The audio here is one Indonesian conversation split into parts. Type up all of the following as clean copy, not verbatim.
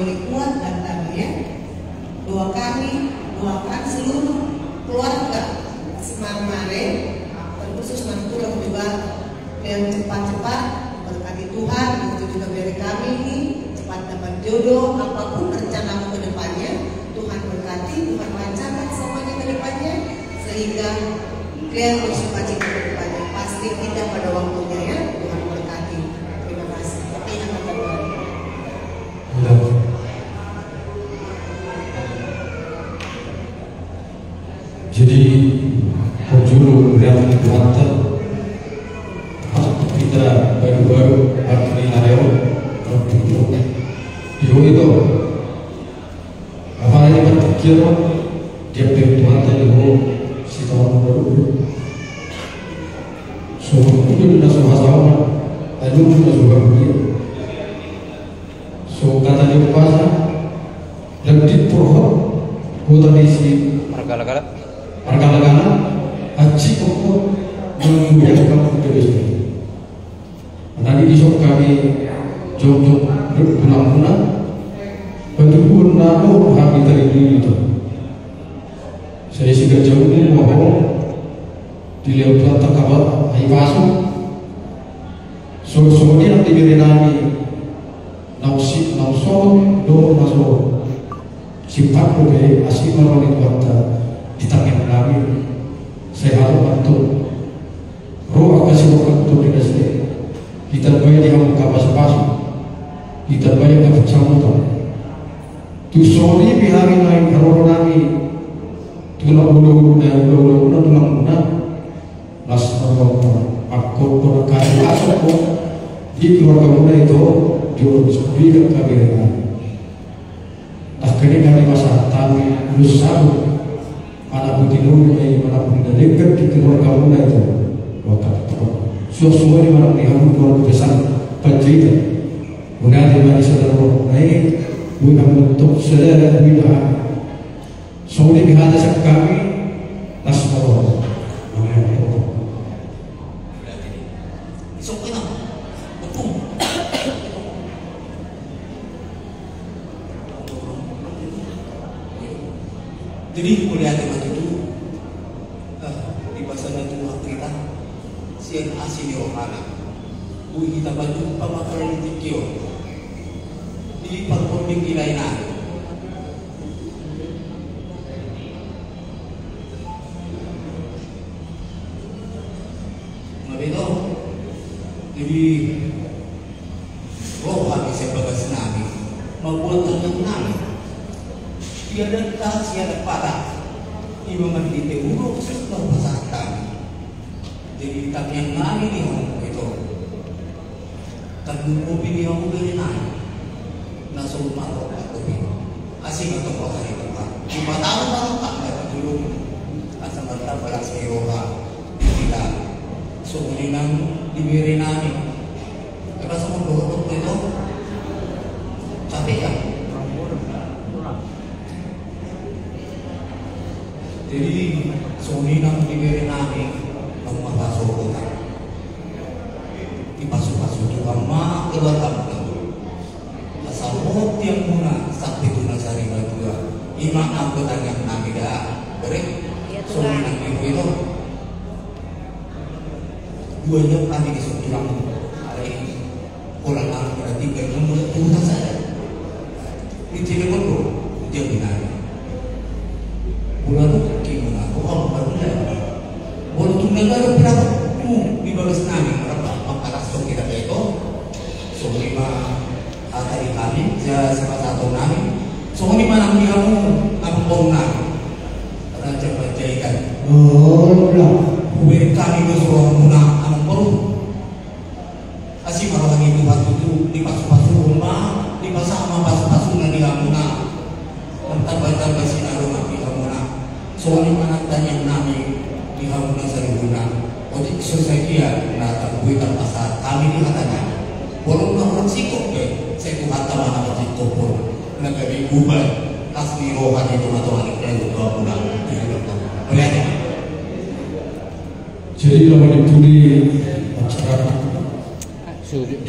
boleh kuat datang ya. Doa kami, doakan seluruh keluarga Semarmare, terkhusus Mantulang juga yang cepat-cepat berkati Tuhan, itu juga dari kami ini cepat dapat jodoh, apapun rencanamu ke depannya, Tuhan berkati, Tuhan lancarkan semuanya ke depannya, sehingga kalian bersuka cita ke depannya. Pasti kita pada waktunya ya, Tuhan berkati. Terima kasih. Tapi akan terbaik. Jadi penjuru yang dibuat kita baru-baru hari Areo itu apa yang berpikir dia Tuhan tadi si tahun baru so mungkin sudah sama-sama lalu sudah juga begitu so kata dia bahasa dan di pohon kota desi Margala-gala haji pokok mengumpulkan kebesaran. Nanti besok kami jauh-jauh berguna-guna bentuk namo kami terima itu. Saya sudah jauh bahwa di lewat kabar hai masuk. So dia nanti beri nami nausik nausol do masuk sifat boleh asli melalui kuota di tangan kami. Saya harus bantu roh kasih waktu di sini kita banyak yang kapas-kapas kita banyak yang kecamatan tu sorry bihari naik roh nami tulang ulu tulang las aku berkali masuk di keluarga muda itu diurus kami akhirnya kami masa tami lusa anak putih dulu mana pun dekat di keluarga muda itu semua di mana pihak keluarga besar pencerita kemudian di mana saudara naik bukan bentuk saudara tidak semua di hadapan kami nasmoro jadi kuliah teman itu di pasal itu kita siang asli orang bu kita bantu pemakaran tikio di performing di lainnya begitu jadi roh kami sebagai senami membuat tenang tiada tas tiada parah ibu mandi teuro sesuatu pasatan jadi tak yang lain ni itu tak kopi ni aku beri naik nasul malu kopi asing atau apa itu pak 5 tahun baru tak dapat dulu asal mereka balas sewa tidak sebulan diberi naik apa semua doa itu capek ya. Jadi Sony nang diberi nami kamu apa kota di pasu-pasu juga mak keluar kamu asal mau tiang muna sampai tu nasari berdua imam anggota yang nami dah beri Sony nang itu dua jam kami disebut tulang hari orang orang berarti berumur tujuh saja di telepon tu dia bilang bulan gimana? Oh, barulah. Walaupun negara berapa di bawah nami berapa? Makalah stok kita itu, so 5 hari kami, saya sama 1 nami, so 5 nami kamu ampun nami, raja berjaikan. Oh, lah, beri kami bersuara muna ampun. Asyik malam itu waktu itu di pasu-pasu rumah, di pasar pasu-pasu nanti muna, tempat sinar rumah kita muna. Soalnya mana tanya nami di Hamuna Saribuna, ojek sosial nata bukan pasar kami di katanya, bolong orang sikok ke, saya kata mana ojek kopor, negara Kuba, asli rohan itu atau anak yang dua bulan, boleh jadi kalau dipuli masyarakat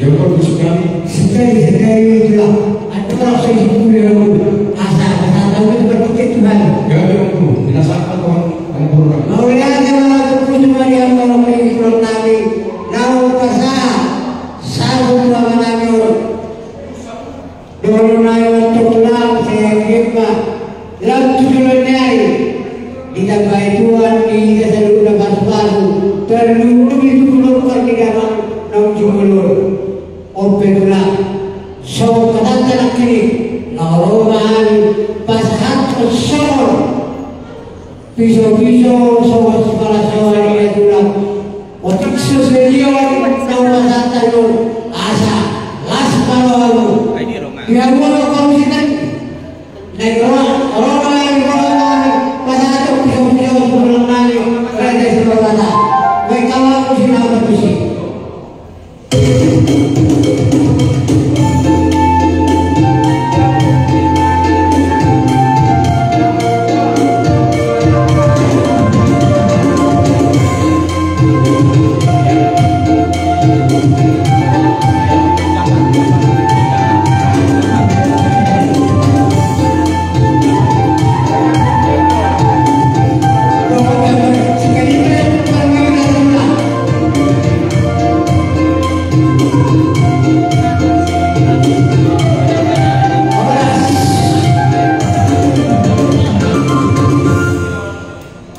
dia kan sekali itu lah ada orang Dono na yung lang sa gitna. Lang tusulan niya Itabaituan di kasalu na basu-basu. Terlalu ditulung kerjaan ng jumulur. Opetula. So kadang-kadang kini naroman pasahat kesor. Piso-piso so sekolah sawari itulah. Otik seselion nama satayun asa las kalau dia mau kalau kita naik orang